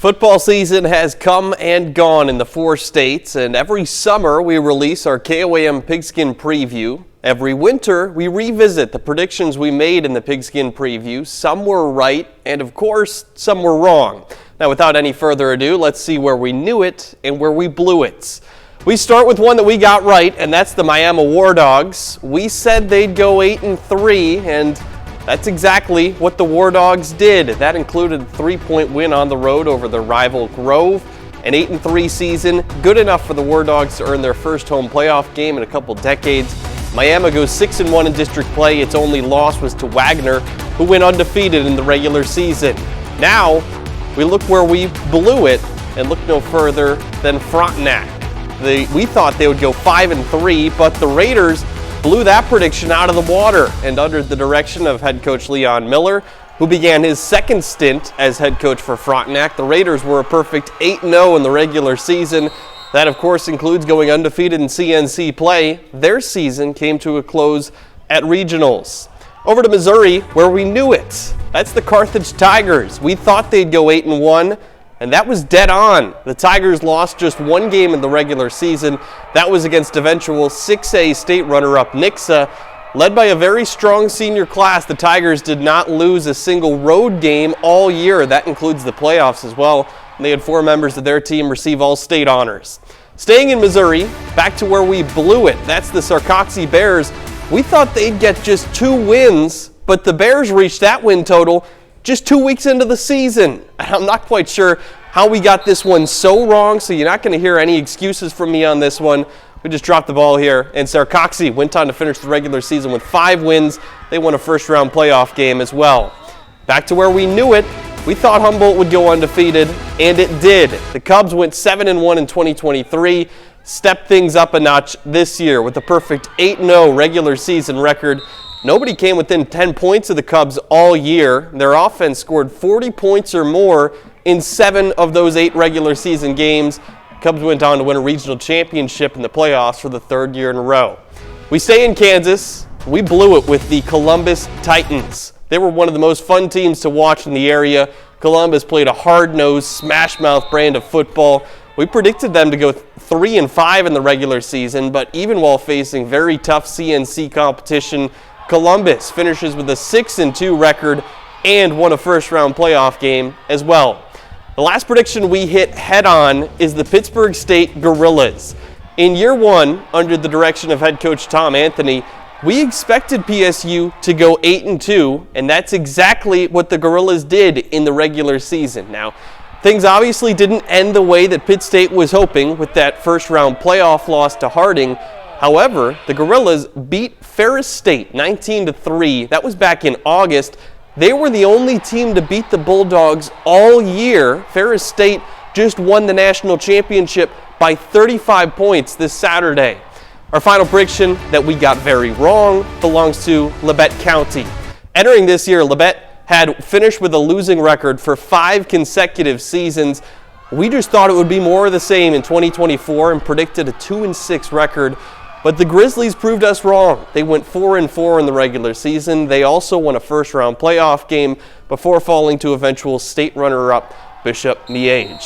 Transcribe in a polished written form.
Football season has come and gone in the 4 states, and every summer we release our KOAM Pigskin Preview. Every winter we revisit the predictions we made in the Pigskin Preview. Some were right, and of course, some were wrong. Now, without any further ado, let's see where we knew it and where we blew it. We start with one that we got right, and that's the Miami War Dogs. We said they'd go 8-3, and that's exactly what the War Dogs did. That included a 3-point win on the road over their rival Grove. An 8-3 season, good enough for the War Dogs to earn their first home playoff game in a couple decades. Miami goes 6-1 in district play. Its only loss was to Wagner, who went undefeated in the regular season. Now, we look where we blew it and look no further than Frontenac. We thought they would go 5-3, but the Raiders blew that prediction out of the water, and under the direction of head coach Leon Miller, who began his second stint as head coach for Frontenac, the Raiders were a perfect 8-0 in the regular season. That, of course, includes going undefeated in CNC play. Their season came to a close at regionals. Over to Missouri, where we knew it. That's the Carthage Tigers. We thought they'd go 8-1. And that was dead on. The Tigers lost just one game in the regular season. That was against eventual 6A state runner-up Nixa. Led by a very strong senior class, the Tigers did not lose a single road game all year. That includes the playoffs as well. And they had 4 members of their team receive all state honors. Staying in Missouri, back to where we blew it. That's the Sarcoxy Bears. We thought they'd get just 2 wins, but the Bears reached that win total just 2 weeks into the season. I'm not quite sure how we got this one so wrong, so you're not going to hear any excuses from me on this one. We just dropped the ball here, and Sarcoxy went on to finish the regular season with 5 wins. They won a first-round playoff game as well. Back to where we knew it. We thought Humboldt would go undefeated, and it did. The Cubs went 7-1 in 2023, stepped things up a notch this year with a perfect 8-0 regular season record. Nobody came within 10 points of the Cubs all year. Their offense scored 40 points or more in 7 of those 8 regular season games. Cubs went on to win a regional championship in the playoffs for the 3rd year in a row. We stay in Kansas. We blew it with the Columbus Titans. They were one of the most fun teams to watch in the area. Columbus played a hard-nosed, smash-mouth brand of football. We predicted them to go 3-5 in the regular season, but even while facing very tough CNC competition, Columbus finishes with a 6-2 record and won a first-round playoff game as well. The last prediction we hit head-on is the Pittsburg State Gorillas. In year 1, under the direction of head coach Tom Anthony, we expected PSU to go 8-2, and that's exactly what the Gorillas did in the regular season. Now, things obviously didn't end the way that Pitt State was hoping with that first-round playoff loss to Harding. However, the Gorillas beat Ferris State 19-3. That was back in August. They were the only team to beat the Bulldogs all year. Ferris State just won the national championship by 35 points this Saturday. Our final prediction that we got very wrong belongs to Labette County. Entering this year, Labette had finished with a losing record for 5 consecutive seasons. We just thought it would be more of the same in 2024 and predicted a 2-6 record. But the Grizzlies proved us wrong. They went 4-4 in the regular season. They also won a first-round playoff game before falling to eventual state runner-up Bishop Miege.